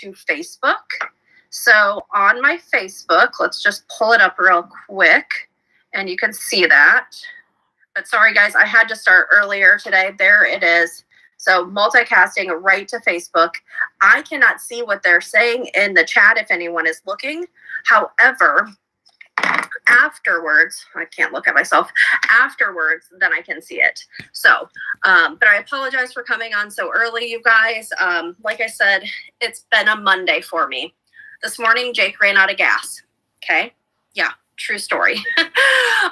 to Facebook. So on my Facebook, let's just pull it up real quick and you can see that. But sorry guys, I had to start earlier today. There it is. So multicasting right to Facebook. I cannot see what they're saying in the chat if anyone is looking. However, afterwards, I can't look at myself. Afterwards, then I can see it. So, but I apologize for coming on so early, you guys. Like I said, it's been a Monday for me. This morning, Jake ran out of gas. Okay. Yeah. True story.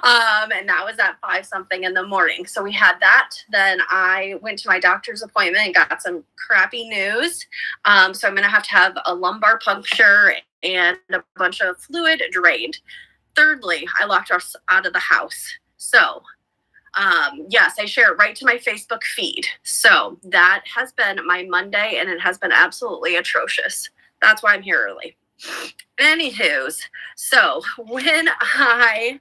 And that was at 5-something in the morning. So we had that. Then I went to my doctor's appointment and got some crappy news. So I'm going to have a lumbar puncture and a bunch of fluid drained. Thirdly, I locked us out of the house. So yes, I share it right to my Facebook feed. So that has been my Monday and it has been absolutely atrocious. That's why I'm here early. Anywho's, so when I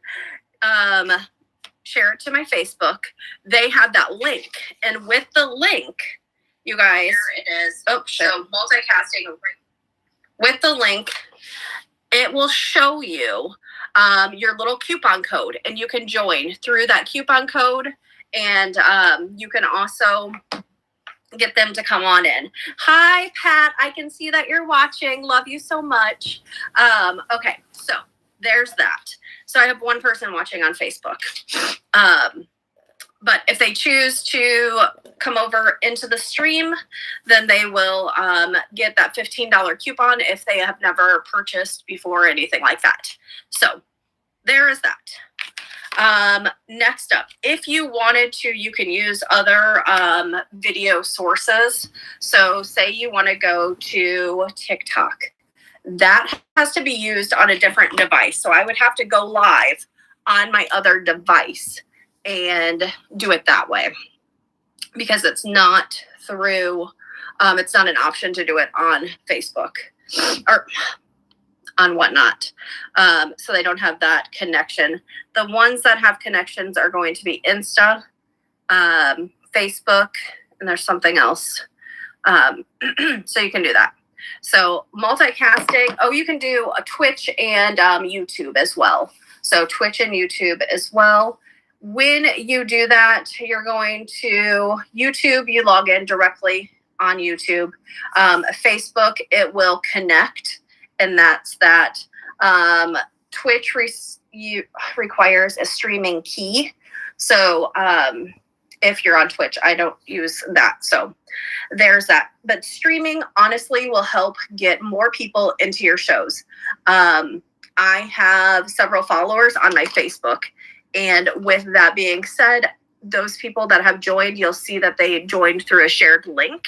share it to my Facebook, they have that link. And with the link, you guys, here it is. Oh, so multicasting. With the link, it will show you your little coupon code. And you can join through that coupon code. And you can also get them to come on in. Hi, Pat. I can see that you're watching. Love you so much. Okay, so there's that. So I have one person watching on Facebook. But if they choose to come over into the stream, then they will get that $15 coupon if they have never purchased before or anything like that. So there is that. Next up, if you wanted to, you can use other video sources. So say you want to go to TikTok. That has to be used on a different device. So I would have to go live on my other device and do it that way because it's not through, it's not an option to do it on Facebook or on whatnot. So they don't have that connection. The ones that have connections are going to be Insta, Facebook, and there's something else. So you can do that. So multicasting, you can do a Twitch and YouTube as well. So Twitch and YouTube as well. When you do that, you're going to YouTube, you log in directly on YouTube. Facebook, it will connect. And that's that. Twitch requires a streaming key. So if you're on Twitch, I don't use that. So there's that. But streaming, honestly, will help get more people into your shows. I have several followers on my Facebook. And with that being said, those people that have joined, you'll see that they joined through a shared link.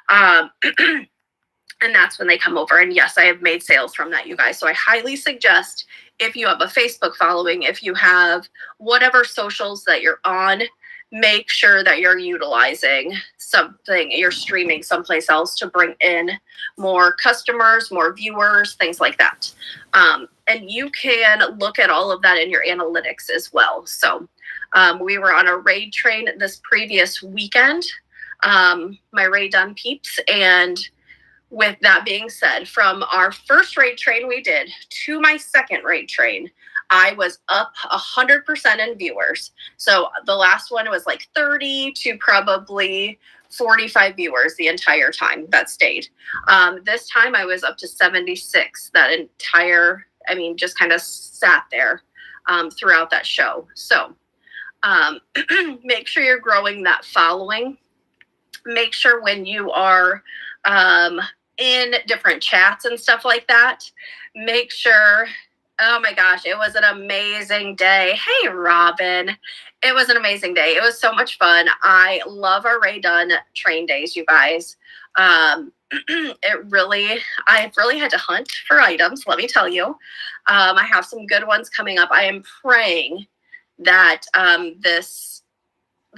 And that's when they come over. And yes, I have made sales from that, you guys. So I highly suggest if you have a Facebook following, if you have whatever socials that you're on, make sure that you're utilizing something, you're streaming someplace else to bring in more customers, more viewers, things like that. And you can look at all of that in your analytics as well. So we were on a raid train this previous weekend, my Raid Done peeps, and with that being said, from our first raid train we did to my second raid train, I was up 100% in viewers. So the last one was like 30 to probably 45 viewers the entire time that stayed. This time I was up to 76 that entire, just kind of sat there throughout that show. So make sure you're growing that following. Make sure when you are in different chats and stuff like that, make sure, oh my gosh, it was an amazing day. Hey, Robin. It was an amazing day. It was so much fun. I love our Ray Dunn train days, you guys. I've really had to hunt for items, let me tell you. I have some good ones coming up. I am praying that the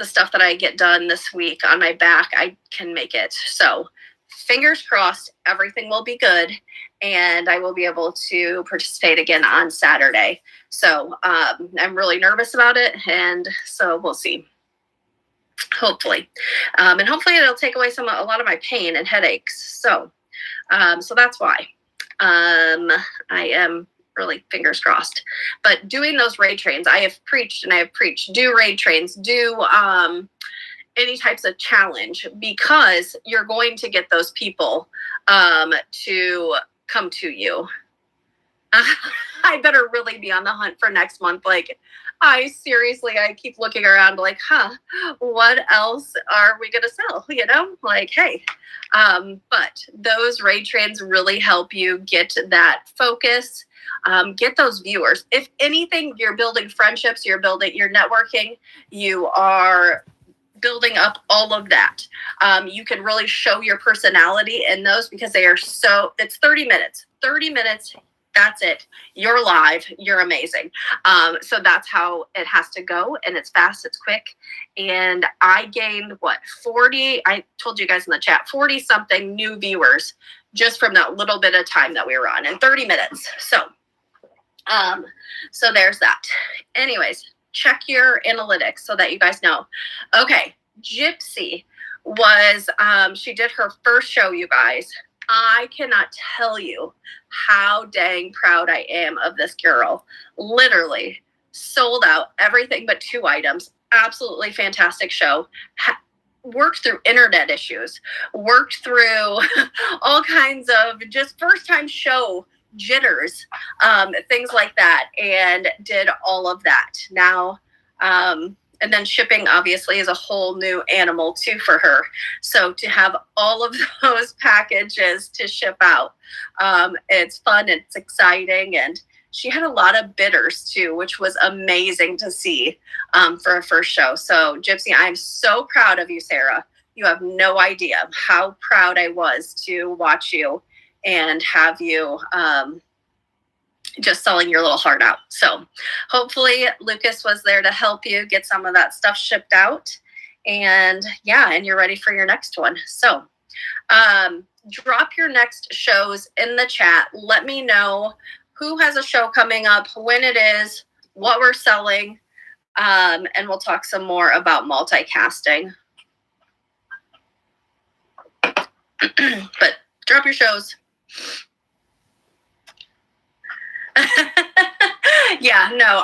stuff that I get done this week on my back, I can make it. So fingers crossed, everything will be good and I will be able to participate again on Saturday. So I'm really nervous about it. And so we'll see. Hopefully. And hopefully it'll take away a lot of my pain and headaches. So So that's why. I am really fingers crossed. But doing those raid trains, I have preached and I have preached. Do raid trains. Do any types of challenge, because you're going to get those people to come to you. I better really be on the hunt for next month. Like, I keep looking around like, what else are we going to sell? You know, like, hey, but those raid trains really help you get that focus, get those viewers. If anything, you're building friendships, you're networking, you are building up all of that. You can really show your personality in those, because it's 30 minutes, that's it. You're live. You're amazing. So that's how it has to go. And it's fast. It's quick. And I gained 40, I told you guys in the chat, 40 something new viewers just from that little bit of time that we were on in 30 minutes. So there's that. Anyways, check your analytics so that you guys know. Okay. Gypsy was, she did her first show, you guys. I cannot tell you how dang proud I am of this girl. Literally sold out everything but 2 items. Absolutely fantastic show. Worked through internet issues, worked through all kinds of just first time show jitters, things like that, and did all of that. Now, and then shipping obviously is a whole new animal too for her. So to have all of those packages to ship out, it's fun, it's exciting. And she had a lot of bidders too, which was amazing to see for her first show. So Gypsy, I'm so proud of you, Sarah. You have no idea how proud I was to watch you and have you just selling your little heart out. So hopefully Lucas was there to help you get some of that stuff shipped out. And and you're ready for your next one. So drop your next shows in the chat. Let me know who has a show coming up, when it is, what we're selling, and we'll talk some more about multicasting. But drop your shows.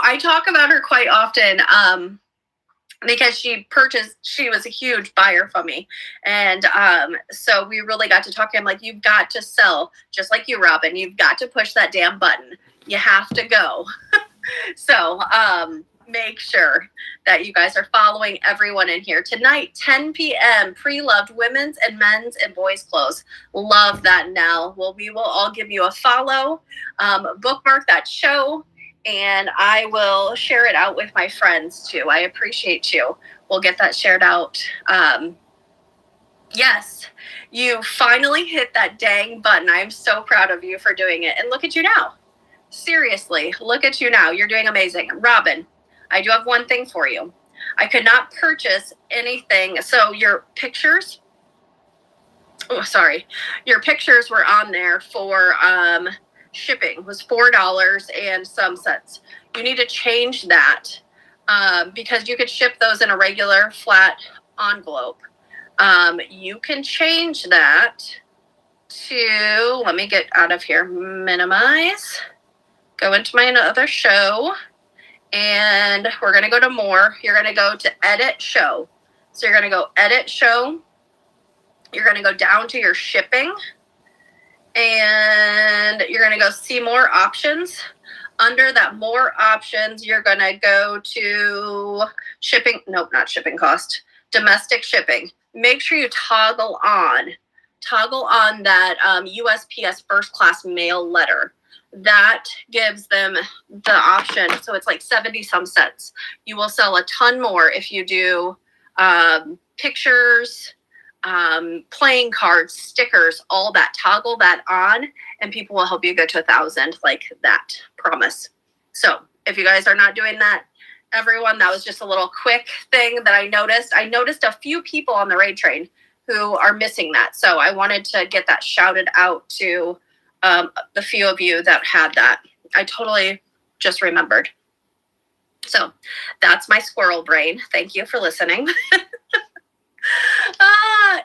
I talk about her quite often because she was a huge buyer from me. And so we really got to talk. I'm like, you've got to sell, just like you, Robin. You've got to push that damn button. You have to go. So make sure that you guys are following everyone in here. Tonight, 10 p.m., pre-loved women's and men's and boys' clothes. Love that, Nell. Well, we will all give you a follow. Bookmark that show, and I will share it out with my friends, too. I appreciate you. We'll get that shared out. Yes, you finally hit that dang button. I'm so proud of you for doing it. And look at you now. Seriously, look at you now. You're doing amazing. Robin, I do have one thing for you. I could not purchase anything. So your pictures, your pictures were on there for shipping, was $4 and some cents. You need to change that because you could ship those in a regular flat envelope. You can change that to, let me get out of here, minimize, go into my other show, and we're going to go to more. You're going to go to edit show. So you're going to go edit show. You're going to go down to your shipping, and you're going to go see more options. Under that more options, you're going to go to shipping. Nope, not shipping cost. Domestic shipping. Make sure you toggle on that USPS first class mail letter. That gives them the option. So it's like 70 some cents. You will sell a ton more if you do pictures, playing cards, stickers, all that. Toggle that on, and people will help you go to 1,000 like that. Promise. So if you guys are not doing that, everyone, that was just a little quick thing that I noticed. I noticed a few people on the raid train who are missing that. So I wanted to get that shouted out to the few of you that had that. I totally just remembered. So that's my squirrel brain. Thank you for listening.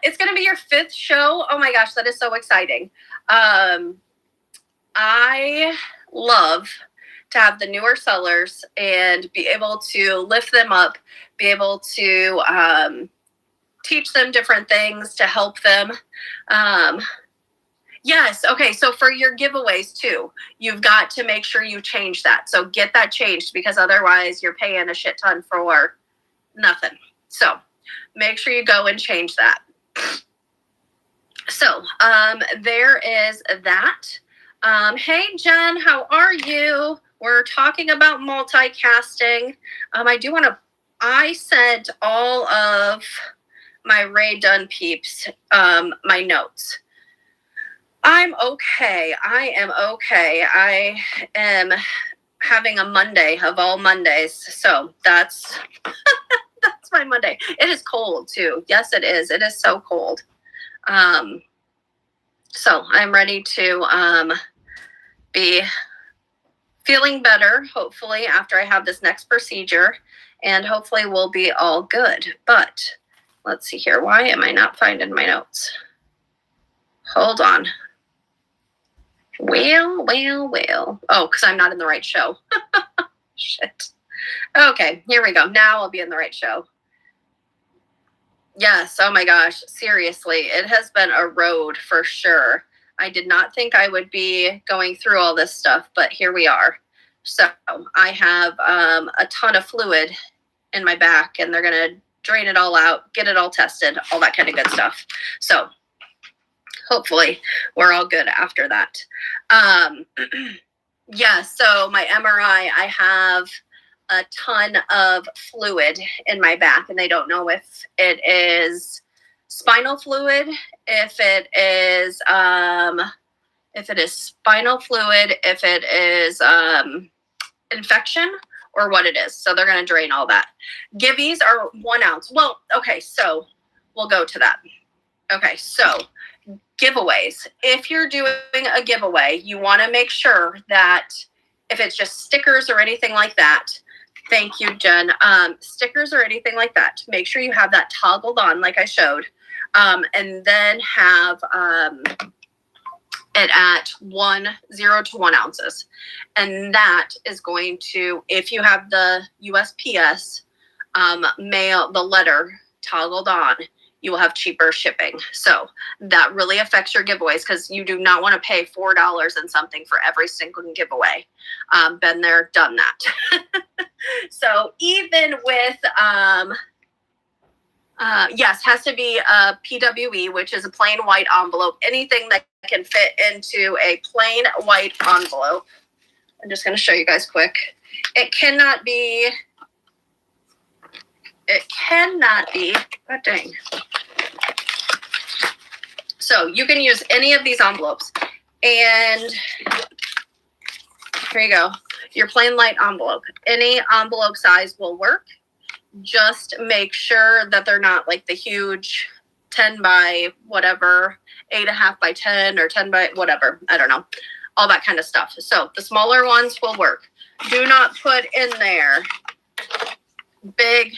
It's going to be your 5th show. Oh my gosh, that is so exciting. I love to have the newer sellers and be able to lift them up, be able to teach them different things to help them. Yes. Okay. So for your giveaways too, you've got to make sure you change that. So get that changed, because otherwise you're paying a shit ton for nothing. So make sure you go and change that. So there is that. Hey, Jen, how are you? We're talking about multicasting. I sent all of my Ray Dunn peeps my notes. I'm okay. I am okay. I am having a Monday of all Mondays. So that's my Monday. It is cold too. Yes, it is. It is so cold. So I'm ready to be feeling better, hopefully, after I have this next procedure, and hopefully we'll be all good. But let's see here. Why am I not finding my notes? Hold on. Well. Oh, because I'm not in the right show. Shit. Okay, here we go. Now I'll be in the right show. Yes, oh my gosh, seriously, it has been a road for sure. I did not think I would be going through all this stuff, but here we are. So I have a ton of fluid in my back, and they're going to drain it all out, get it all tested, all that kind of good stuff. So hopefully we're all good after that. Yeah, so my MRI, I have a ton of fluid in my back, and they don't know if it is spinal fluid, if it is spinal fluid, if it is infection, or what it is. So they're going to drain all that. Givvies are 1 ounce. Well, okay, so we'll go to that. Okay, so giveaways. If you're doing a giveaway, you want to make sure that if it's just stickers or anything like that, thank you, Jen. Stickers or anything like that, make sure you have that toggled on like I showed, and then have it at 0 to 1 ounces. And that is going to, if you have the USPS mail, the letter toggled on, you will have cheaper shipping. So that really affects your giveaways, because you do not want to pay $4 and something for every single giveaway. Been there, done that. So even with, yes, has to be a PWE, which is a plain white envelope. Anything that can fit into a plain white envelope. I'm just going to show you guys quick. It cannot be, God dang. So you can use any of these envelopes, and here you go. Your plain light envelope. Any envelope size will work. Just make sure that they're not like the huge 10 by whatever, 8.5 by 10 or 10 by whatever. I don't know. All that kind of stuff. So the smaller ones will work. Do not put in there big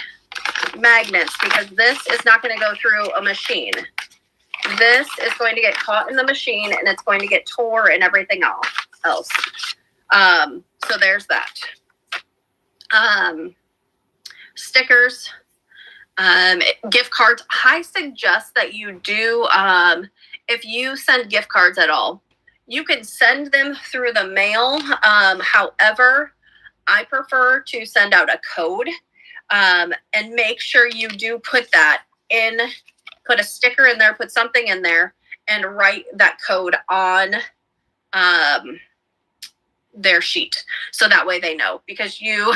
magnets, because this is not going to go through a machine. This is going to get caught in the machine, and it's going to get tore and everything else. So there's that. Stickers, gift cards. I suggest that you do, if you send gift cards at all, you can send them through the mail. However, I prefer to send out a code, and make sure you do put that in, put a sticker in there, put something in there, and write that code on their sheet. So that way they know, because you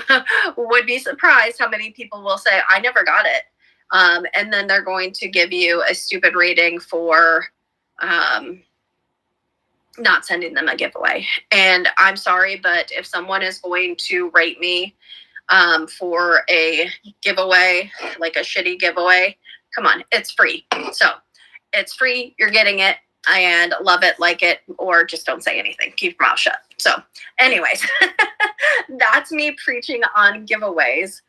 would be surprised how many people will say, I never got it. And then they're going to give you a stupid rating for not sending them a giveaway. And I'm sorry, but if someone is going to rate me for a giveaway, like a shitty giveaway, come on, it's free. So it's free. You're getting it, and love it, like it, or just don't say anything. Keep your mouth shut. So anyways, that's me preaching on giveaways.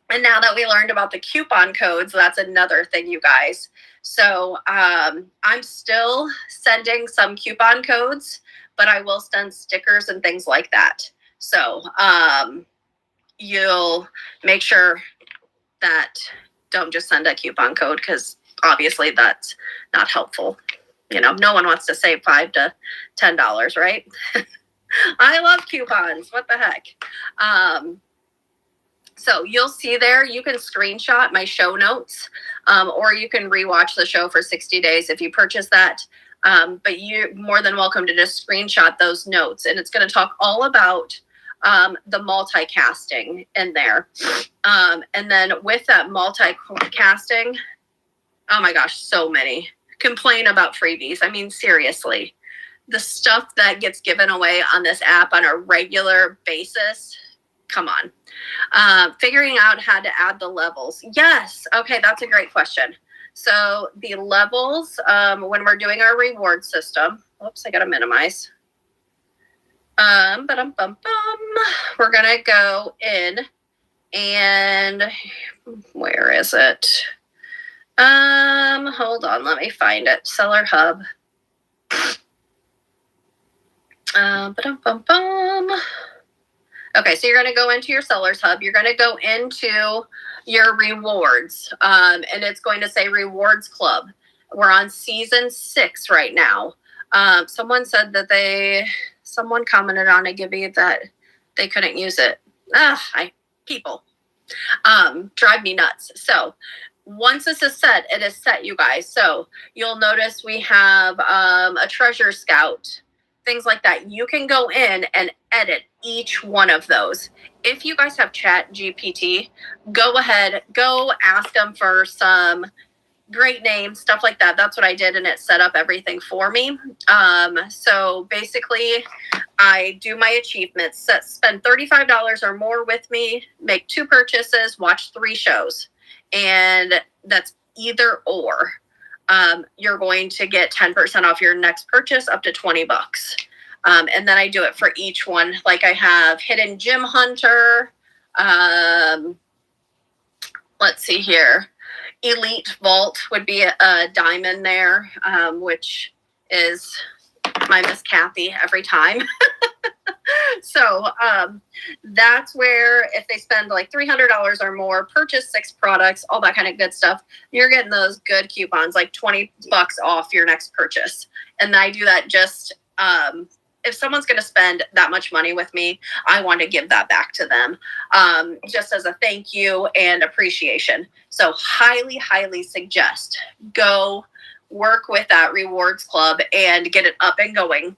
And now that we learned about the coupon codes, that's another thing, you guys. So I'm still sending some coupon codes, but I will send stickers and things like that. So you'll make sure that don't just send a coupon code, because obviously that's not helpful. You know, no one wants to save $5 to $10, right? I love coupons. What the heck? So you'll see there, you can screenshot my show notes, or you can rewatch the show for 60 days if you purchase that. But you're more than welcome to just screenshot those notes. And it's going to talk all about the multicasting in there. And then with that multicasting, oh my gosh, so many complain about freebies. I mean, seriously, the stuff that gets given away on this app on a regular basis, come on. Figuring out how to add the levels. Yes. Okay. That's a great question. So the levels, when we're doing our reward system, oops, I got to minimize. We're going to go in and where is it? Hold on. Let me find it. Seller Hub. Okay, so you're going to go into your Sellers Hub. You're going to go into your rewards, and it's going to say Rewards Club. We're on season 6 right now. Someone said that someone commented on a Gibby that they couldn't use it. People drive me nuts. So once this is set, it is set, you guys. So you'll notice we have a treasure scout, things like that. You can go in and edit each one of those. If you guys have Chat GPT, go ahead, go ask them for some great names, stuff like that. That's what I did, and it set up everything for me. So basically, I do my achievements, spend $35 or more with me, make 2 purchases, watch 3 shows. And that's either or. You're going to get 10% off your next purchase, up to $20. And then I do it for each one. Like I have Hidden Gem Hunter. Let's see here. Elite Vault would be a diamond there, which is my Miss Kathy every time. So that's where if they spend like $300 or more, purchase 6 products, all that kind of good stuff, you're getting those good coupons, like $20 off your next purchase. And I do that just if someone's going to spend that much money with me, I want to give that back to them, just as a thank you and appreciation. So highly, highly suggest go work with that rewards club and get it up and going.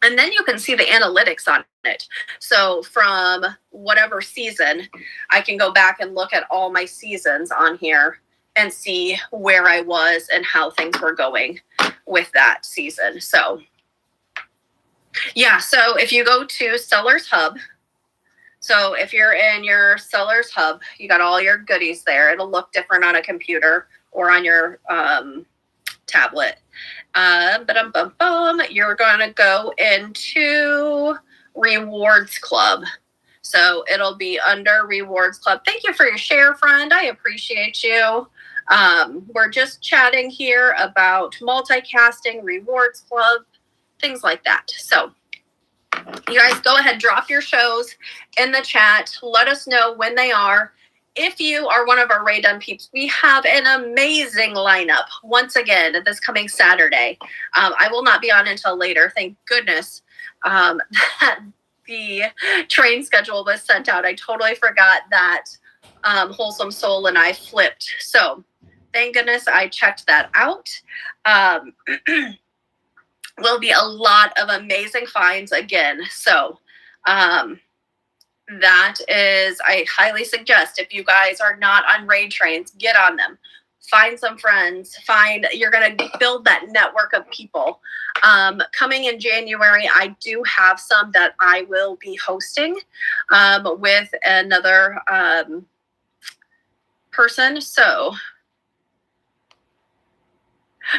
And then you can see the analytics on it. So from whatever season, I can go back and look at all my seasons on here and see where I was and how things were going with that season. So yeah, so if you go to Sellers Hub, so if you're in your Sellers Hub, you got all your goodies there. It'll look different on a computer or on your tablet. You're going to go into Rewards Club. So it'll be under Rewards Club. Thank you for your share, friend. I appreciate you. We're just chatting here about multicasting, Rewards Club, things like that. So you guys go ahead, drop your shows in the chat. Let us know when they are. If you are one of our Ray Dunn peeps, we have an amazing lineup once again this coming Saturday. I will not be on until later. Thank goodness that the train schedule was sent out. I totally forgot that Wholesome Soul and I flipped. So thank goodness I checked that out. Will be a lot of amazing finds again. So that is, I highly suggest if you guys are not on raid trains, get on them. Find some friends. You're going to build that network of people. Coming in January, I do have some that I will be hosting with another person. So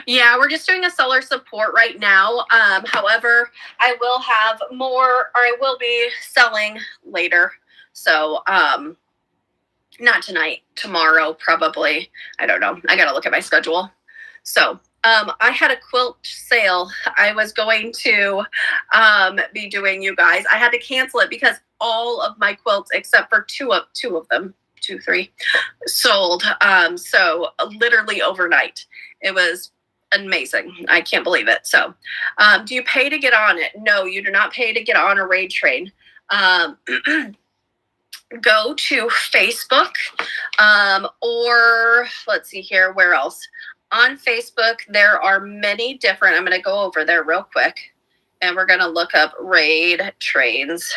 yeah, we're just doing a seller support right now. However, I will have more, or I will be selling later. So Not tonight, tomorrow, probably. I don't know. I got to look at my schedule. So I had a quilt sale I was going to be doing, you guys. I had to cancel it because all of my quilts, except for two of them, 3, sold. So literally overnight. It was amazing. I can't believe it. So do you pay to get on it? No, you do not pay to get on a raid train. Go to Facebook or let's see here, where else? On Facebook, there are many different, I'm going to go over there real quick, and we're going to look up raid trains.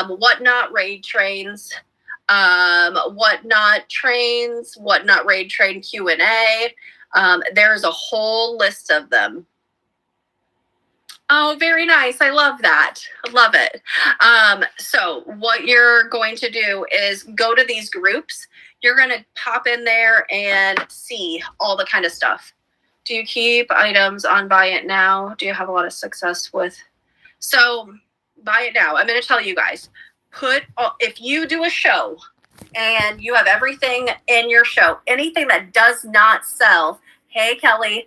Whatnot raid trains, whatnot trains, whatnot raid train Q&A. There's a whole list of them. Oh, very nice. I love that. I love it. So what you're going to do is go to these groups. You're going to pop in there and see all the kind of stuff. Do you keep items on Buy It Now? Do you have a lot of success with? So Buy It Now. I'm going to tell you guys, if you do a show and you have everything in your show, anything that does not sell, hey, Kelly,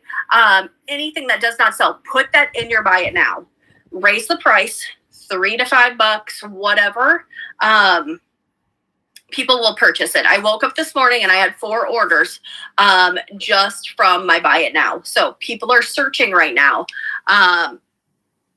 anything that does not sell, put that in your Buy It Now. Raise the price, $3 to $5, whatever. People will purchase it. I woke up this morning and I had 4 orders just from my Buy It Now. So people are searching right now.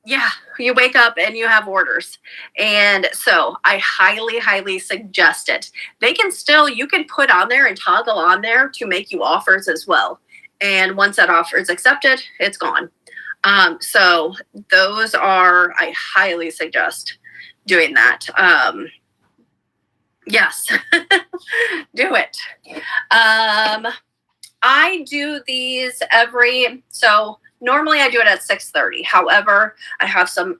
Yeah, you wake up and you have orders. And so I highly, highly suggest it. You can put on there and toggle on there to make you offers as well. And once that offer is accepted, it's gone. So I highly suggest doing that. Yes, do it. I do these normally I do it at 6:30. However, I have some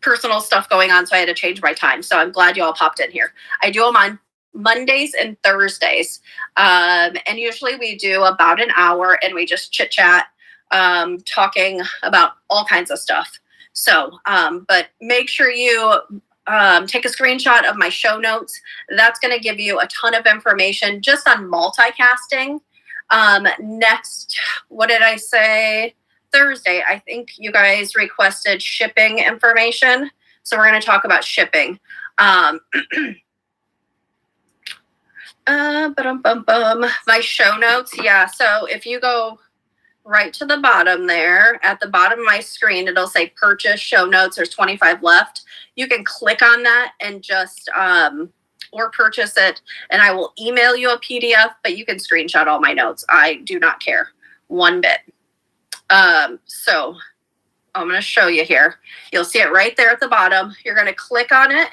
personal stuff going on, so I had to change my time. So I'm glad you all popped in here. I do them on Mondays and Thursdays. And usually we do about an hour and we just chit chat, talking about all kinds of stuff. So, but make sure you take a screenshot of my show notes. That's going to give you a ton of information just on multicasting. Next, what did I say? Thursday, I think you guys requested shipping information. So we're going to talk about shipping. My show notes. Yeah. So if you go right to the bottom there, at the bottom of my screen, it'll say purchase show notes. There's 25 left. You can click on that and just, or purchase it. And I will email you a PDF, but you can screenshot all my notes. I do not care one bit. So I'm going to show you here. You'll see it right there at the bottom. You're going to click on it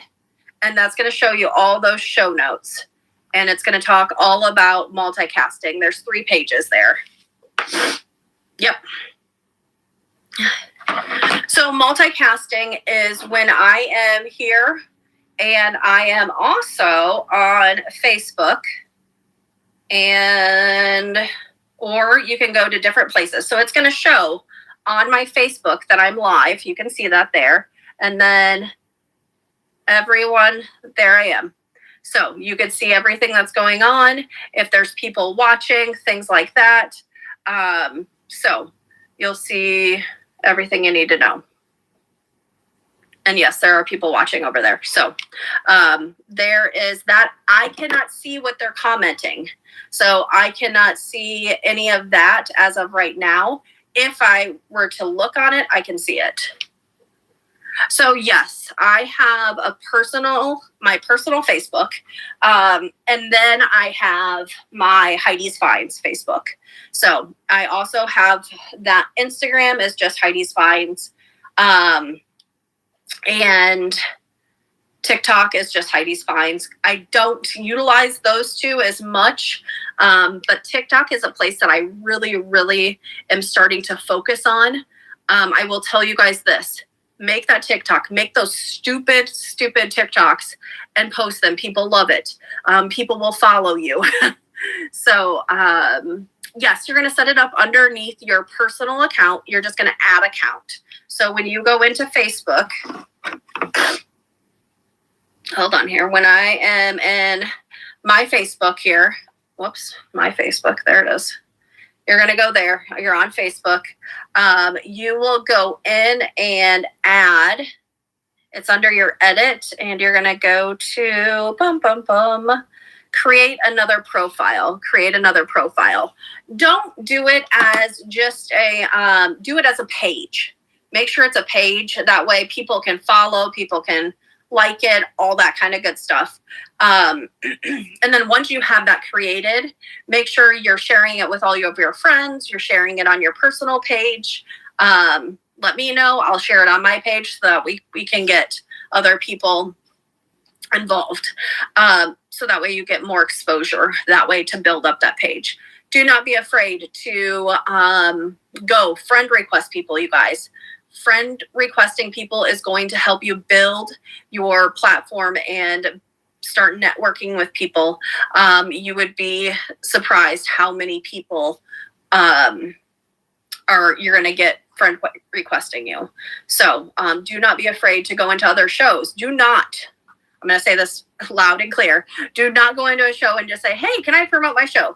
and that's going to show you all those show notes. And it's going to talk all about multicasting. There's 3 pages there. Yep. So multicasting is when I am here and I am also on Facebook or you can go to different places. So it's going to show on my Facebook that I'm live. You can see that there. And then everyone, there I am. So you can see everything that's going on, if there's people watching, things like that. So you'll see everything you need to know. And yes, there are people watching over there. So there is that. I cannot see what they're commenting. So I cannot see any of that as of right now. If I were to look on it, I can see it. So yes, I have my personal Facebook, and then I have my Heidi's Finds Facebook. So I also have that Instagram is just Heidi's Finds, and TikTok is just Heidi's Finds. I don't utilize those 2 as much, but TikTok is a place that I really, really am starting to focus on. I will tell you guys this. Make that TikTok. Make those stupid TikToks and post them. People love it. People will follow you. So, yes, you're going to set it up underneath your personal account. You're just going to add account. So when you go into Facebook, hold on here. When I am in my Facebook here. Whoops, my Facebook. There it is. You're going to go there. You're on Facebook. You will go in and add. It's under your edit, and you're going to go to create another profile. Create another profile. Don't do it as just do it as a page. Make sure it's a page. That way people can follow, people can like it, all that kind of good stuff. And then once you have that created, make sure you're sharing it with all of your friends. You're sharing it on your personal page. Let me know. I'll share it on my page so that we can get other people involved. So that way you get more exposure that way to build up that page. Do not be afraid to go friend request people, you guys. Friend requesting people is going to help you build your platform and start networking with people. You would be surprised how many people you're going to get friend requesting you. So do not be afraid to go into other shows. I'm going to say this loud and clear. Do not go into a show and just say, hey, can I promote my show?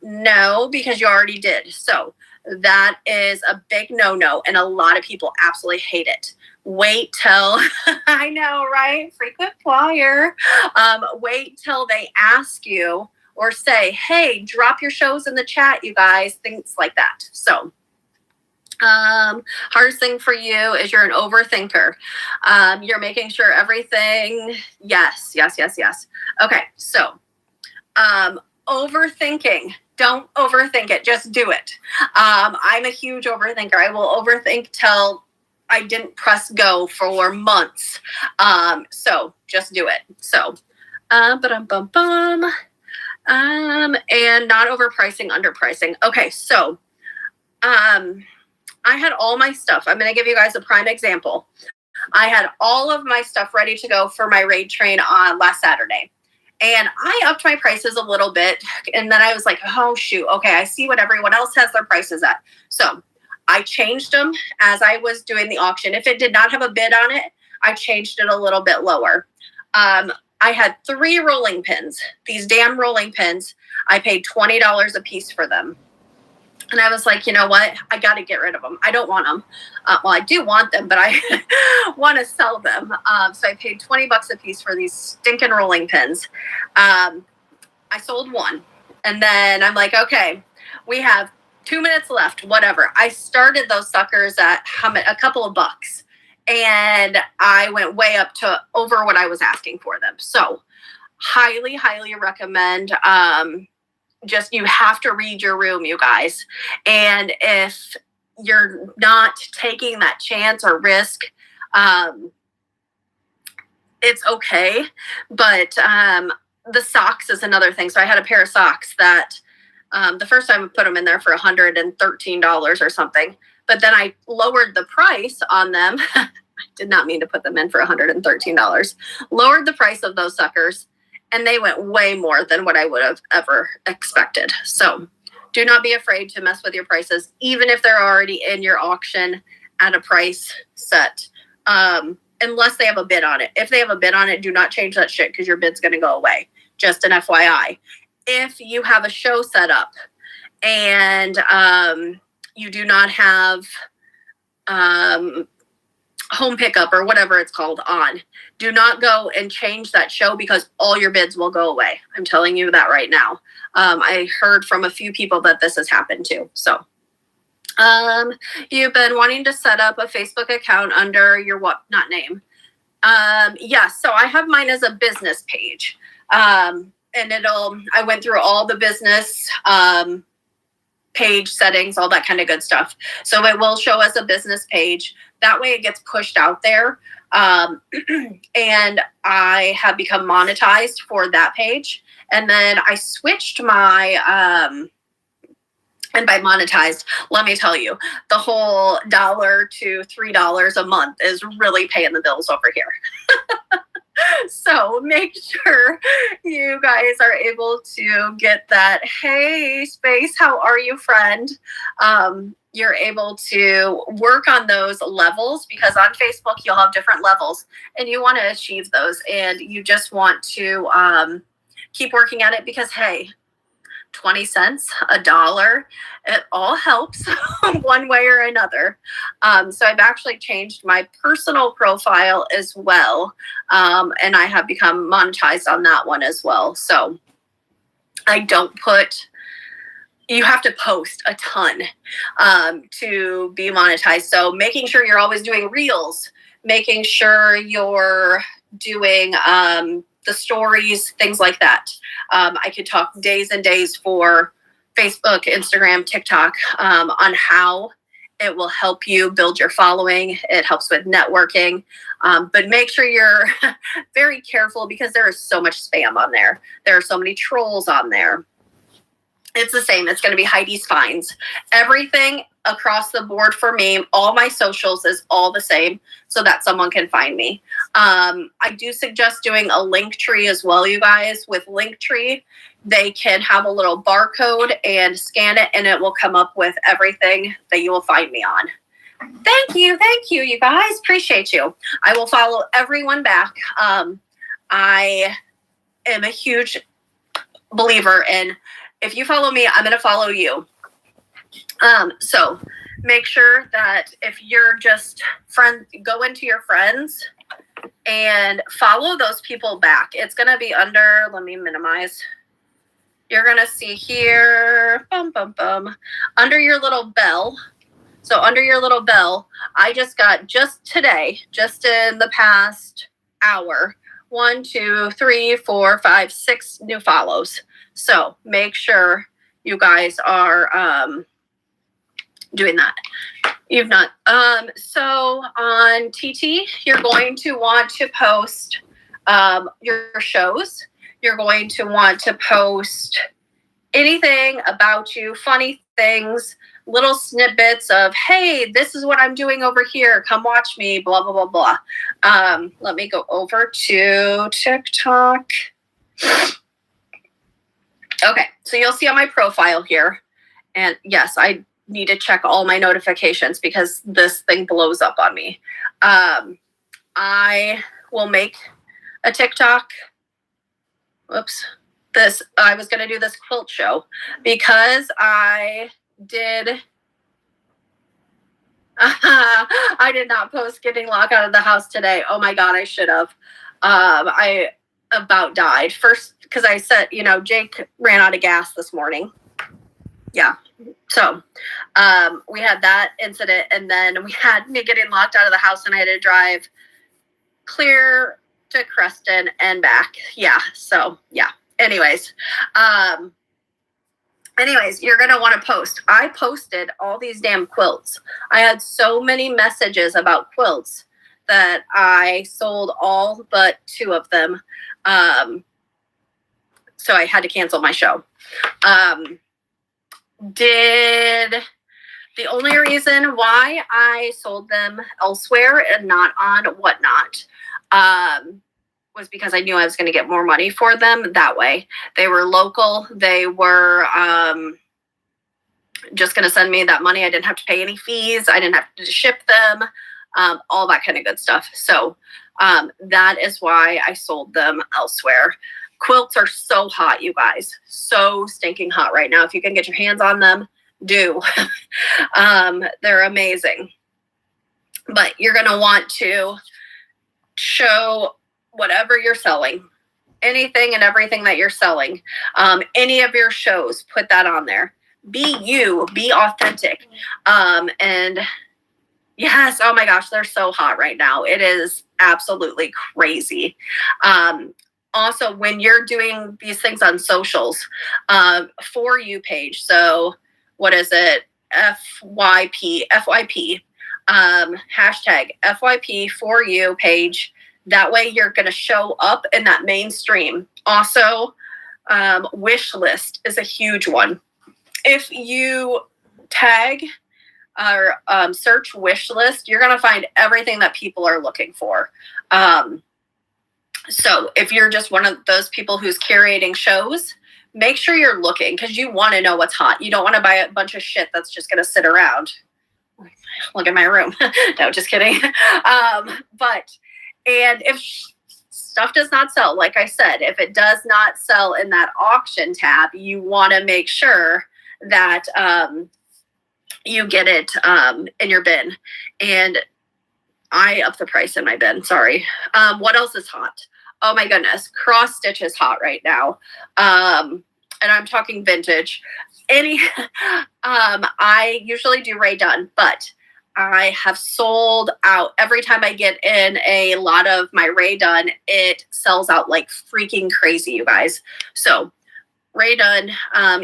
No, because you already did. So that is a big no-no, and a lot of people absolutely hate it. Wait till, I know, right? Frequent flyer. Wait till they ask you or say, hey, drop your shows in the chat, you guys, things like that. So hardest thing for you is you're an overthinker. You're making sure everything, yes. Okay, so overthinking. Don't overthink it. Just do it. I'm a huge overthinker. I will overthink till I didn't press go for months. So just do it. So, and not overpricing, underpricing. Okay, so I had all my stuff. I'm going to give you guys a prime example. I had all of my stuff ready to go for my raid train on last Saturday. And I upped my prices a little bit. And then I was like, oh, shoot. Okay, I see what everyone else has their prices at. So I changed them as I was doing the auction. If it did not have a bid on it, I changed it a little bit lower. I had 3 rolling pins. These damn rolling pins, I paid $20 a piece for them. And I was like, you know what? I got to get rid of them. I don't want them. Well, I do want them, but I want to sell them. So I paid $20 a piece for these stinking rolling pins. I sold one. And then I'm like, okay, we have 2 minutes left, whatever. I started those suckers at a couple of bucks. And I went way up to over what I was asking for them. So highly, highly recommend. Just you have to read your room, you guys. And if you're not taking that chance or risk, it's okay. But the socks is another thing. So I had a pair of socks that the first time I put them in there for $113 or something. But then I lowered the price on them. I did not mean to put them in for $113. Lowered the price of those suckers. And they went way more than what I would have ever expected. So do not be afraid to mess with your prices, even if they're already in your auction at a price set, unless they have a bid on it. If they have a bid on it, do not change that shit because your bid's going to go away. Just an FYI. If you have a show set up and you do not have home pickup or whatever it's called on, do not go and change that show because all your bids will go away. I'm telling you that right now. I heard from a few people that this has happened to. So you've been wanting to set up a Facebook account under your whatnot name. Yes, so I have mine as a business page. And I went through all the business page settings, all that kind of good stuff. So it will show as a business page. That way it gets pushed out there. And I have become monetized for that page. And then I switched my, and by monetized, let me tell you, the whole $1 to $3 a month is really paying the bills over here. So make sure you guys are able to get that, hey, space, how are you, friend? You're able to work on those levels because on Facebook, you'll have different levels and you want to achieve those. And you just want to keep working at it because, hey, 20 cents, $1, it all helps one way or another. So I've actually changed my personal profile as well. And I have become monetized on that one as well. So I don't put, you have to post a ton to be monetized. So making sure you're always doing reels, making sure you're doing the stories, things like that. I could talk days and days for Facebook, Instagram, TikTok on how it will help you build your following. It helps with networking. But make sure you're very careful because there is so much spam on there. There are so many trolls on there. It's the same. It's going to be Heidi's Finds. Everything across the board for me, all my socials is all the same so that someone can find me. I do suggest doing a link tree as well, you guys. With Linktree, they can have a little barcode and scan it, and it will come up with everything that you will find me on. Thank you, you guys. Appreciate you. I will follow everyone back. I am a huge believer in, if you follow me, I'm going to follow you. So make sure that if you're just friends, go into your friends and follow those people back. It's going to be under, let me minimize. You're going to see here, under your little bell. So under your little bell, I just got just today, just in the past hour, 1, 2, 3, 4, 5, 6 new follows. So make sure you guys are doing that. You've not. So on TT, you're going to want to post your shows. You're going to want to post anything about you, funny things, little snippets of, hey, this is what I'm doing over here. Come watch me, blah, blah, blah, blah. Let me go over to TikTok. Okay, so you'll see on my profile here. And yes, I need to check all my notifications because this thing blows up on me. I will make a TikTok. Whoops. I was going to do this quilt show because I did. I did not post getting locked out of the house today. Oh my God, I should have. I about died. First, because I said, Jake ran out of gas this morning. Yeah. So we had that incident, and then we had me getting locked out of the house, and I had to drive clear to Creston and back. Yeah. So yeah. Anyways, you're going to want to post. I posted all these damn quilts. I had so many messages about quilts that I sold all but 2 of them. So I had to cancel my show. The only reason why I sold them elsewhere and not on Whatnot, was because I knew I was going to get more money for them that way. They were local. They were just going to send me that money. I didn't have to pay any fees. I didn't have to ship them, all that kind of good stuff. So that is why I sold them elsewhere. Quilts are so hot, you guys. So stinking hot right now. If you can get your hands on them, do. They're amazing. But you're going to want to show whatever you're selling, anything and everything that you're selling, any of your shows, put that on there. Be you, be authentic. And yes, oh my gosh, they're so hot right now. It is absolutely crazy. Also, when you're doing these things on socials, For You page. So what is it? FYP, hashtag FYP For You page. That way you're going to show up in that mainstream. Also, wish list is a huge one. If you tag or search wish list, you're going to find everything that people are looking for. So if you're just one of those people who's curating shows, make sure you're looking because you want to know what's hot. You don't want to buy a bunch of shit that's just going to sit around. Look at my room. No, just kidding. And if stuff does not sell. Like I said, if it does not sell in that auction tab, you want to make sure that you get it in your bin. And I upped the price in my bin. Sorry. What else is hot? Oh my goodness. Cross stitch is hot right now. And I'm talking vintage. I usually do Ray Dunn, but I have sold out. Every time I get in a lot of my Ray Dunn, it sells out like freaking crazy, you guys. So Ray Dunn,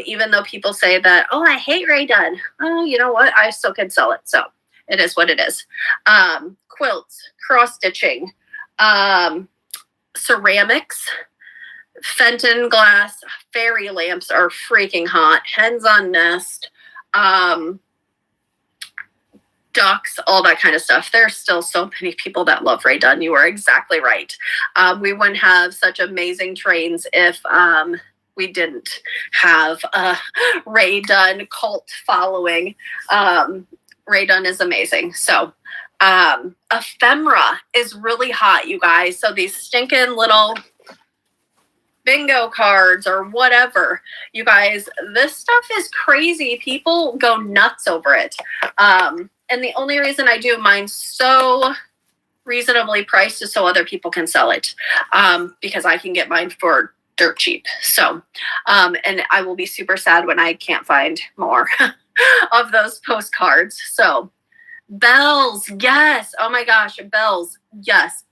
even though people say that, oh, I hate Ray Dunn. Oh, you know what? I still can sell it. So it is what it is. Quilts, cross stitching, ceramics, Fenton glass, fairy lamps are freaking hot. Hens on nest, ducks, all that kind of stuff. There's still so many people that love Ray Dunn. You are exactly right. We wouldn't have such amazing trains if we didn't have a Ray Dunn cult following. Ray Dunn is amazing. So ephemera is really hot, you guys. So these stinking little bingo cards or whatever, you guys, this stuff is crazy. People go nuts over it. And the only reason I do mine so reasonably priced is so other people can sell it, because I can get mine for dirt cheap. So, and I will be super sad when I can't find more of those postcards. So bells, yes. Oh my gosh, bells, yes.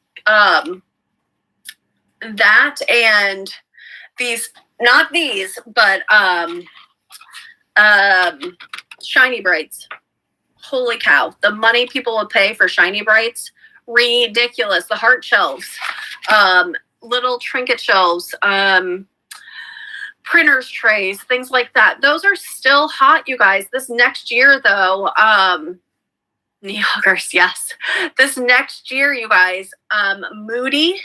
That and these, not these, but shiny brights. Holy cow, the money people will pay for shiny brights, ridiculous. The heart shelves, little trinket shelves, printers trays, things like that. Those are still hot, you guys. This next year, though, knee huggers, yes. This next year, you guys, Moody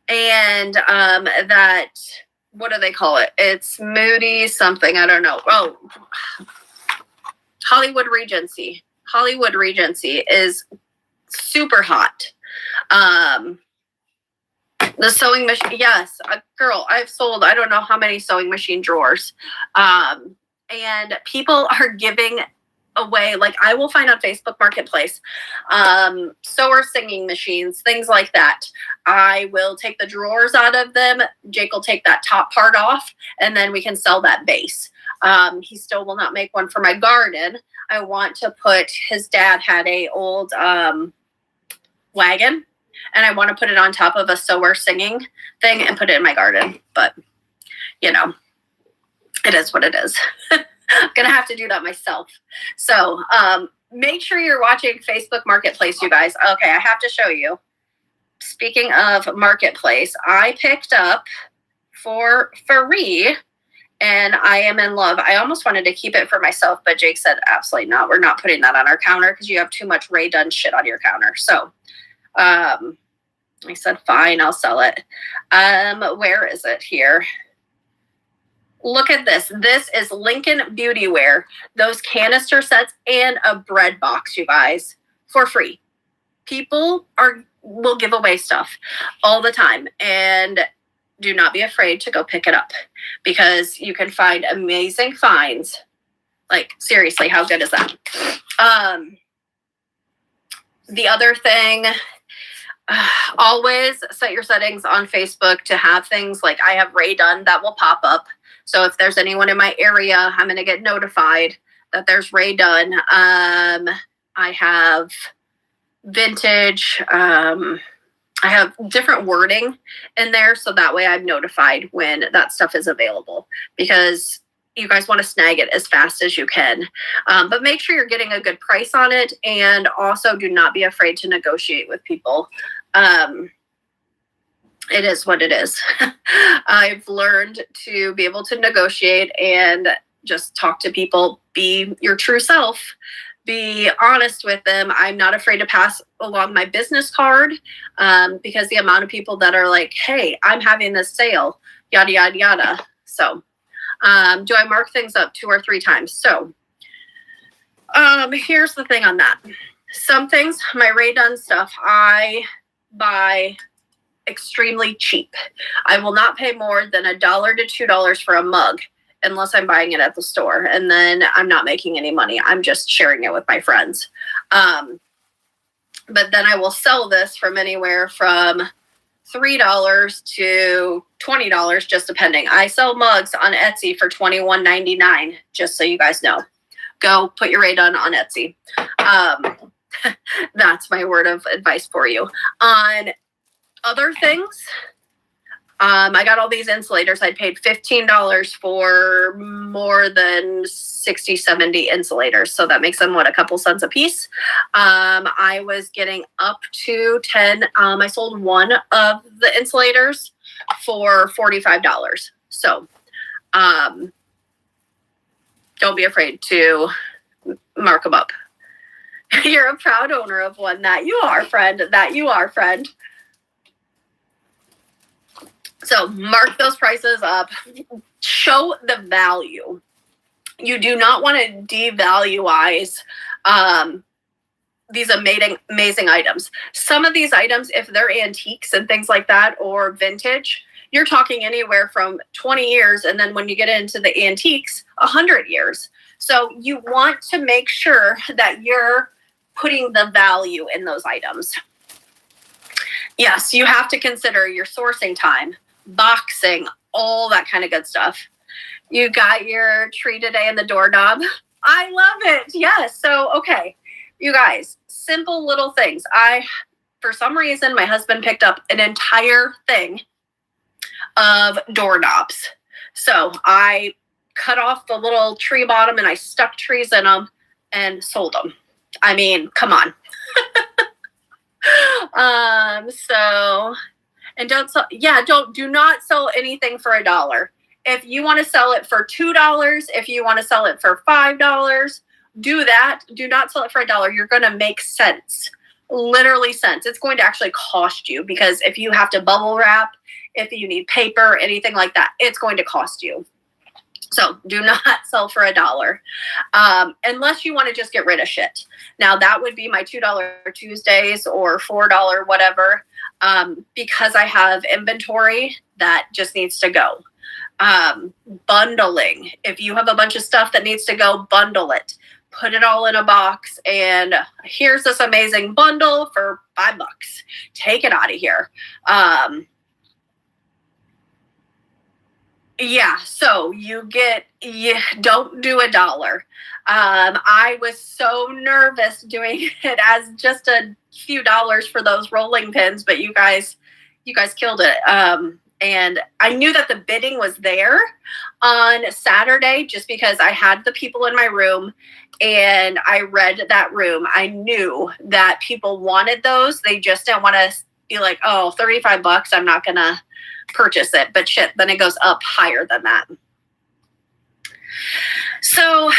and that, what do they call it? It's Moody something, I don't know. Oh, Hollywood Regency. Hollywood Regency is super hot. The sewing machine, yes, girl, I've sold I don't know how many sewing machine drawers. And people are giving away, like I will find on Facebook Marketplace, sewer singing machines, things like that. I will take the drawers out of them. Jake will take that top part off, and then we can sell that base. He still will not make one for my garden. I want to put, his dad had a old wagon, and I want to put it on top of a sewer singing thing and put it in my garden. But, you know, it is what it is. I'm going to have to do that myself. So make sure you're watching Facebook Marketplace, you guys. Okay, I have to show you. Speaking of Marketplace, I picked up for free, and I am in love. I almost wanted to keep it for myself, but Jake said, absolutely not. We're not putting that on our counter because you have too much Ray Dunn shit on your counter. So I said, fine, I'll sell it. Where is it here? Look at this. This is Lincoln Beauty Wear. Those canister sets and a bread box, you guys, for free. People will give away stuff all the time. And do not be afraid to go pick it up because you can find amazing finds. Like, seriously, how good is that? The other thing, always set your settings on Facebook to have things like I have Ray Dunn that will pop up. So if there's anyone in my area, I'm going to get notified that there's Ray Dunn. I have vintage. I have different wording in there, so that way I'm notified when that stuff is available, because you guys want to snag it as fast as you can. But make sure you're getting a good price on it, and also do not be afraid to negotiate with people. It is what it is. I've learned to be able to negotiate and just talk to people, be your true self, be honest with them. I'm not afraid to pass along my business card, because the amount of people that are like, hey, I'm having this sale, yada, yada, yada. So do I mark things up 2 or 3 times? So here's the thing on that. Some things, my Ray Dunn stuff, I buy extremely cheap. I will not pay more than $1 to $2 for a mug unless I'm buying it at the store. And then I'm not making any money. I'm just sharing it with my friends. But then I will sell this from anywhere from $3 to $20, just depending. I sell mugs on Etsy for $21.99, just so you guys know. Go put your rate on Etsy. That's my word of advice for you. On other things, I got all these insulators. I paid $15 for more than 60, 70 insulators. So that makes them, what, a couple cents a piece. I was getting up to 10. I sold one of the insulators for $45. So don't be afraid to mark them up. You're a proud owner of one. That you are, friend. That you are, friend. So mark those prices up. Show the value. You do not want to devaluize these amazing items. Some of these items, if they're antiques and things like that, or vintage, you're talking anywhere from 20 years. And then when you get into the antiques, 100 years. So you want to make sure that you're putting the value in those items. Yes, you have to consider your sourcing time, boxing, all that kind of good stuff. You got your tree today and the doorknob. I love it. Yes. So, okay, you guys, simple little things. For some reason, my husband picked up an entire thing of doorknobs. So I cut off the little tree bottom and I stuck trees in them and sold them. I mean, come on. Do not sell anything for $1. If you want to sell it for $2, if you want to sell it for $5, do that. Do not sell it for $1. You're going to make sense. Literally sense. It's going to actually cost you, because if you have to bubble wrap, if you need paper, anything like that, it's going to cost you. So do not sell for $1 unless you want to just get rid of shit. Now that would be my $2 Tuesdays or $4 whatever, because I have inventory that just needs to go. Bundling. If you have a bunch of stuff that needs to go, bundle it. Put it all in a box, and here's this amazing bundle for $5. Take it out of here. Yeah, so don't do $1. I was so nervous doing it as just a few dollars for those rolling pins, but you guys killed it. And I knew that the bidding was there on Saturday just because I had the people in my room and I read that room. I knew that people wanted those. They just didn't want to be like, oh, $35, I'm not going to purchase it. But shit, then it goes up higher than that. So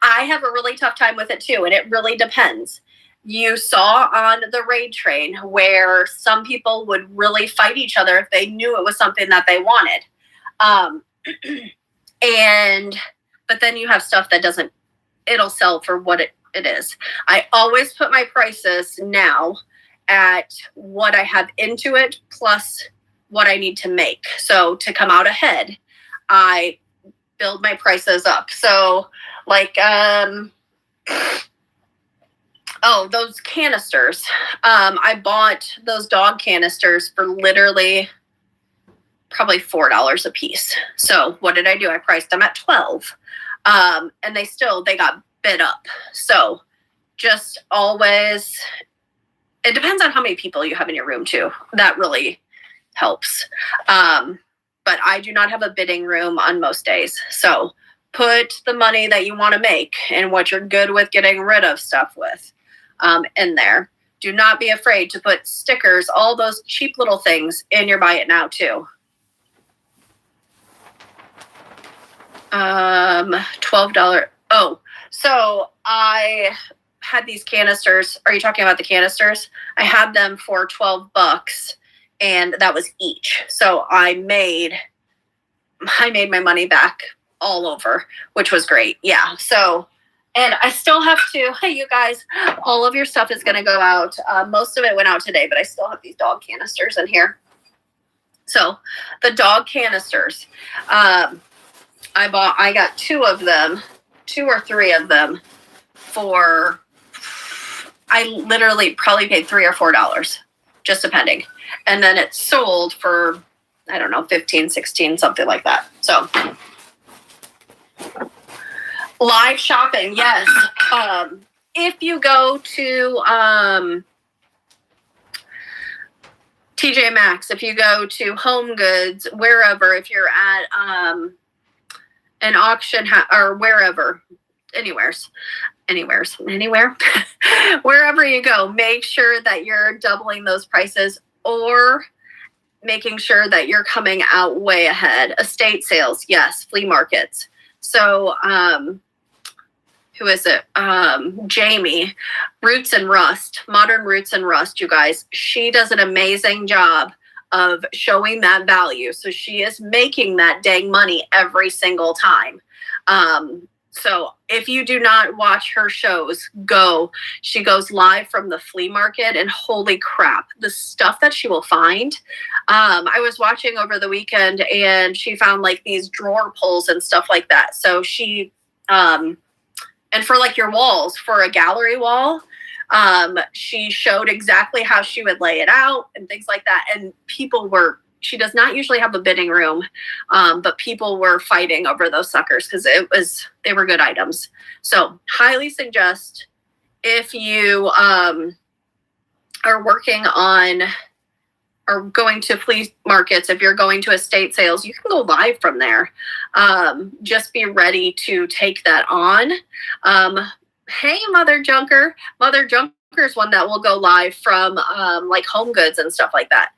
I have a really tough time with it too, and it really depends. You saw on the raid train where some people would really fight each other if they knew it was something that they wanted. But then you have stuff that it'll sell for what it is. I always put my prices now at what I have into it plus what I need to make. So to come out ahead, I build my prices up. So like, those canisters. I bought those dog canisters for literally probably $4 a piece. So what did I do? I priced them at $12. And they got bid up. So just always, it depends on how many people you have in your room too. That really helps. But I do not have a bidding room on most days. So put the money that you want to make and what you're good with getting rid of stuff with in there. Do not be afraid to put stickers, all those cheap little things in your buy it now too. $12. Oh, so I had these canisters. Are you talking about the canisters? I had them for $12 and that was each. So I made my money back all over, which was great. Yeah. So, and I still have to, hey, you guys, all of your stuff is going to go out. Most of it went out today, but I still have these dog canisters in here. So the dog canisters, I got 2 of them, 2 or 3 of them for, I literally probably paid $3 or $4, just depending. And then it sold for, I don't know, 15, 16, something like that. So live shopping, yes. If you go to TJ Maxx, if you go to Home Goods, wherever, if you're at an auction or wherever, anywhere, wherever you go, make sure that you're doubling those prices or making sure that you're coming out way ahead. Estate sales, yes, flea markets. So, who is it? Jamie, Roots and Rust, Modern Roots and Rust, you guys. She does an amazing job of showing that value. So she is making that dang money every single time. So if you do not watch her shows, go. She goes live from the flea market, and holy crap, the stuff that she will find. I was watching over the weekend, and she found like these drawer pulls and stuff like that. So she, and for like your walls, for a gallery wall, she showed exactly how she would lay it out and things like that. And she does not usually have a bidding room, but people were fighting over those suckers because they were good items. So highly suggest, if you are working on or going to flea markets, if you're going to estate sales, you can go live from there. Just be ready to take that on. Hey, Mother Junker. Mother Junker is one that will go live from like Home Goods and stuff like that.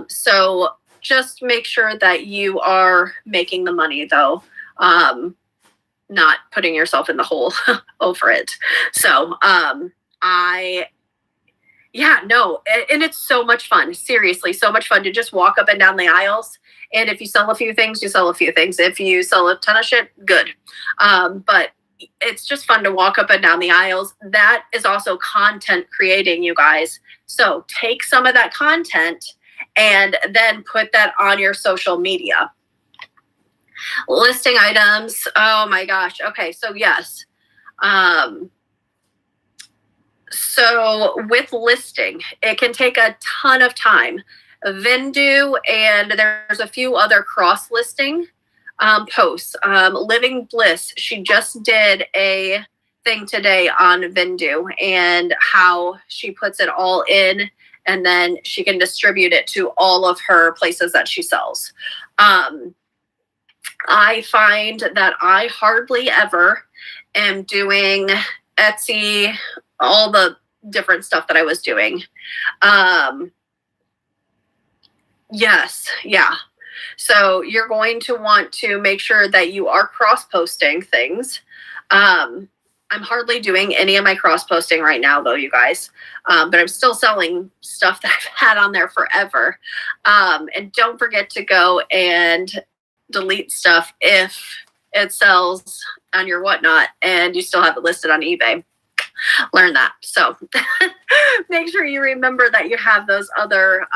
So just make sure that you are making the money, though, not putting yourself in the hole over it. So and it's so much fun. Seriously, so much fun to just walk up and down the aisles. And if you sell a few things, you sell a few things. If you sell a ton of shit, good. But it's just fun to walk up and down the aisles. That is also content creating, you guys. So take some of that content and then put that on your social media. Listing items. Oh my gosh. Okay. So yes. So with listing, it can take a ton of time. Vendu, and there's a few other cross listing posts. Living Bliss, she just did a thing today on Vendu and how she puts it all in, and then she can distribute it to all of her places that she sells. I find that I hardly ever am doing Etsy, all the different stuff that I was doing. Yes, yeah. So you're going to want to make sure that you are cross-posting things. I'm hardly doing any of my cross-posting right now, though, you guys. But I'm still selling stuff that I've had on there forever. And don't forget to go and delete stuff if it sells on your whatnot and you still have it listed on eBay. Learn that. So make sure you remember that you have those other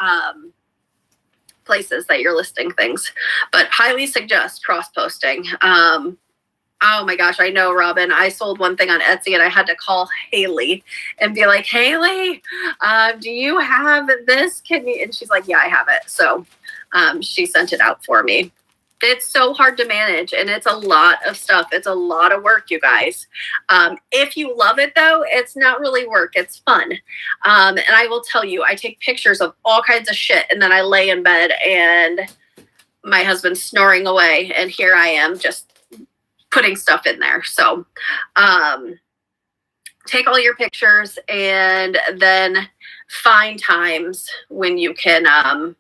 places that you're listing things. But highly suggest cross-posting. Oh my gosh, I know, Robin. I sold one thing on Etsy and I had to call Haley and be like, Haley, do you have this? And she's like, yeah, I have it. So she sent it out for me. It's so hard to manage, and it's a lot of stuff. It's a lot of work, you guys. If you love it, though, it's not really work. It's fun. And I will tell you, I take pictures of all kinds of shit, and then I lay in bed, and my husband's snoring away, and here I am just putting stuff in there. So take all your pictures and then find times when you can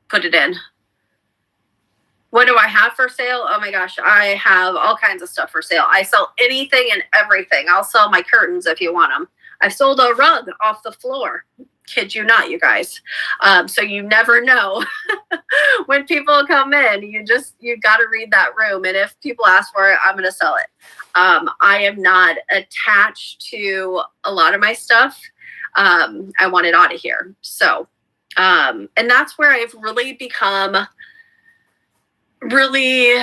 put it in. What do I have for sale? Oh my gosh, I have all kinds of stuff for sale. I sell anything and everything. I'll sell my curtains if you want them. I've sold a rug off the floor. Kid you not, you guys. So you never know when people come in. You got to read that room. And if people ask for it, I'm going to sell it. I am not attached to a lot of my stuff. I want it out of here. So And that's where I've really become really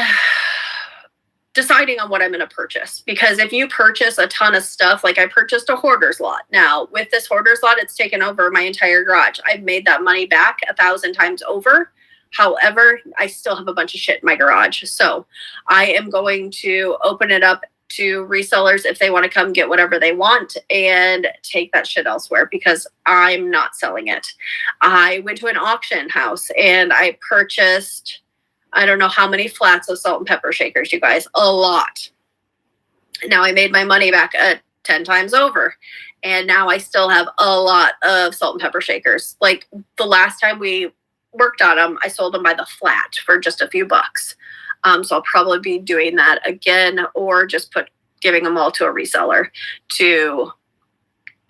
deciding on what I'm going to purchase. Because if you purchase a ton of stuff, like I purchased a hoarder's lot. Now, with this hoarder's lot, it's taken over my entire garage. I've made that money back 1,000 times over. However, I still have a bunch of shit in my garage. So I am going to open it up to resellers if they want to come get whatever they want and take that shit elsewhere, because I'm not selling it. I went to an auction house and I purchased, I don't know how many flats of salt and pepper shakers, you guys, a lot. Now I made my money back 10 times over. And now I still have a lot of salt and pepper shakers. Like the last time we worked on them, I sold them by the flat for just a few bucks. So I'll probably be doing that again, or just giving them all to a reseller to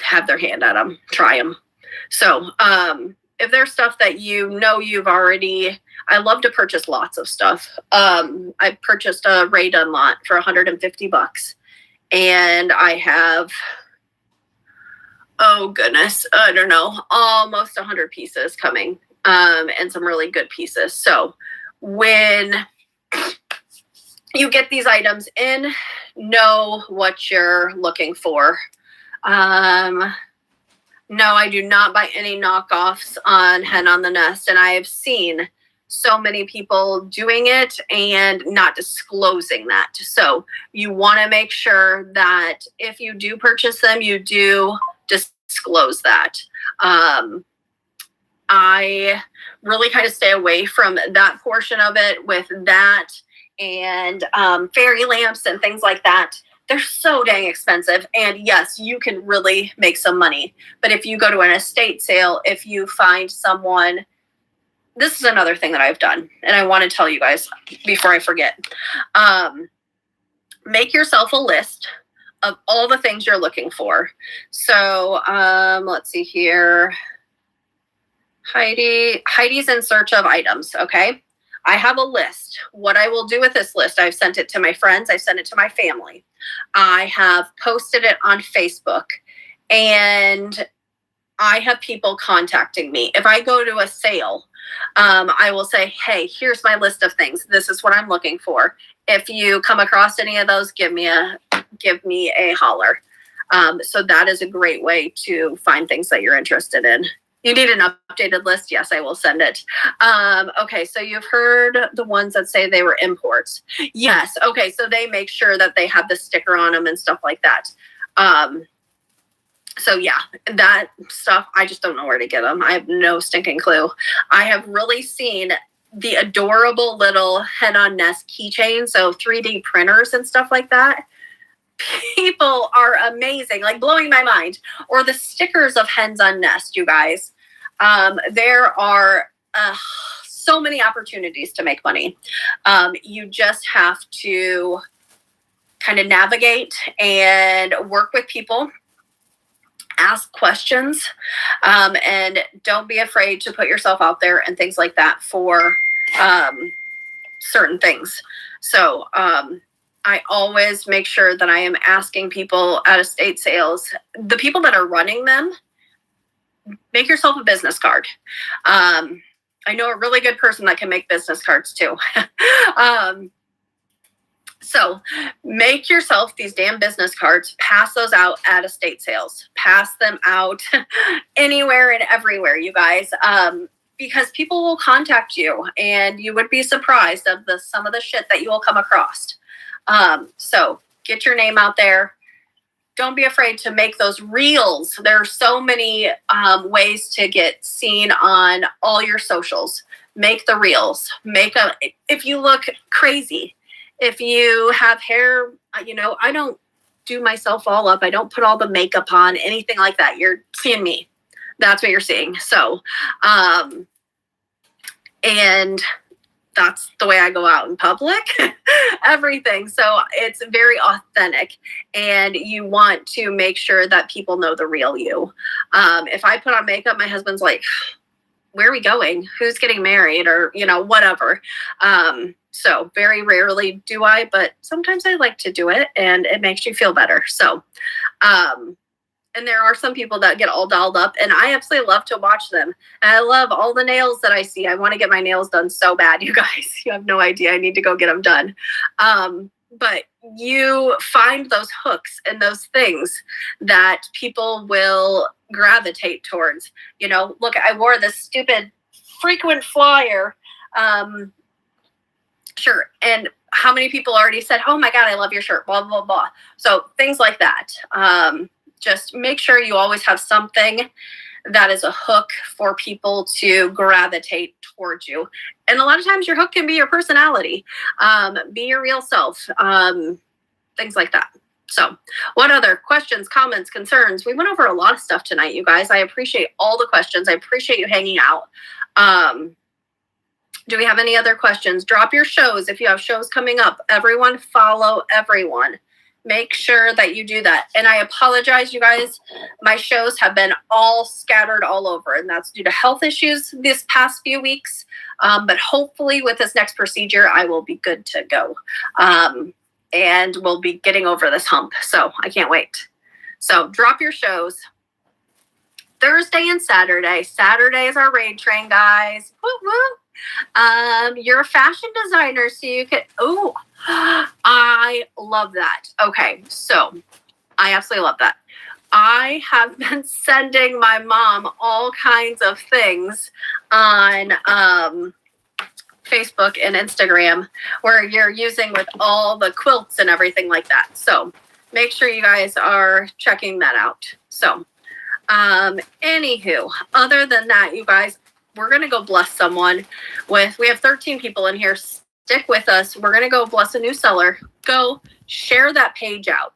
have their hand at them, try them. So if there's stuff that you've already, I love to purchase lots of stuff. I purchased a Ray Dunn lot for $150, and I have, oh goodness, I don't know, almost 100 pieces coming, and some really good pieces. So when you get these items in, know what you're looking for. No, I do not buy any knockoffs on Hen on the Nest. And I have seen so many people doing it and not disclosing that. So you want to make sure that if you do purchase them, you do disclose that. I really kind of stay away from that portion of it with that and fairy lamps and things like that. They're so dang expensive. And yes, you can really make some money. But if you go to an estate sale, if you find someone, this is another thing that I've done, and I want to tell you guys before I forget. Make yourself a list of all the things you're looking for. So let's see here. Heidi's in search of items, okay? I have a list. What I will do with this list, I've sent it to my friends. I've sent it to my family. I have posted it on Facebook, and I have people contacting me. If I go to a sale, I will say, hey, here's my list of things. This is what I'm looking for. If you come across any of those, give me a holler. So that is a great way to find things that you're interested in. You need an updated list? Yes, I will send it. Okay, so you've heard the ones that say they were imports. Yes, okay, so they make sure that they have the sticker on them and stuff like that. So yeah, that stuff, I just don't know where to get them. I have no stinking clue. I have really seen the adorable little Hen on Nest keychain, so 3D printers and stuff like that. People are amazing, like blowing my mind. Or the stickers of Hens on Nest, you guys. There are so many opportunities to make money. You just have to kind of navigate and work with people, ask questions, and don't be afraid to put yourself out there and things like that for certain things. So I always make sure that I am asking people at estate sales, the people that are running them, make yourself a business card. I know a really good person that can make business cards too. So make yourself these damn business cards, pass those out at estate sales, pass them out anywhere and everywhere, you guys. Because people will contact you and you would be surprised of some of the shit that you will come across. So get your name out there. Don't be afraid to make those reels. There are so many ways to get seen on all your socials. Make the reels. If you look crazy, if you have hair, I don't do myself all up. I don't put all the makeup on, anything like that. You're seeing me. That's what you're seeing. So, and that's the way I go out in public, everything. So it's very authentic, and you want to make sure that people know the real you. If I put on makeup, my husband's like, where are we going? Who's getting married? Or, whatever. So very rarely do I, but sometimes I like to do it, and it makes you feel better. So, And there are some people that get all dolled up, and I absolutely love to watch them. And I love all the nails that I see. I want to get my nails done so bad, you guys. You have no idea. I need to go get them done. But you find those hooks and those things that people will gravitate towards. You know, look, I wore this stupid frequent flyer shirt, and how many people already said, oh my God, I love your shirt, blah, blah, blah. So things like that. Just make sure you always have something that is a hook for people to gravitate towards you. And a lot of times your hook can be your personality, be your real self, things like that. So what other questions, comments, concerns? We went over a lot of stuff tonight, you guys. I appreciate all the questions. I appreciate you hanging out. Do we have any other questions? Drop your shows if you have shows coming up. Everyone follow everyone. Make sure that you do that. And I apologize, you guys. My shows have been all scattered all over, and that's due to health issues this past few weeks. But hopefully with this next procedure, I will be good to go. And we'll be getting over this hump. So I can't wait. So drop your shows. Thursday and Saturday. Saturday is our raid train, guys. Woo woo. You're a fashion designer, so you can, I love that. Okay, so I absolutely love that. I have been sending my mom all kinds of things on Facebook and Instagram where you're using with all the quilts and everything like that. So make sure you guys are checking that out. So anywho, other than that, you guys, we're going to go bless someone with, we have 13 people in here. Stick with us. We're going to go bless a new seller. Go share that page out.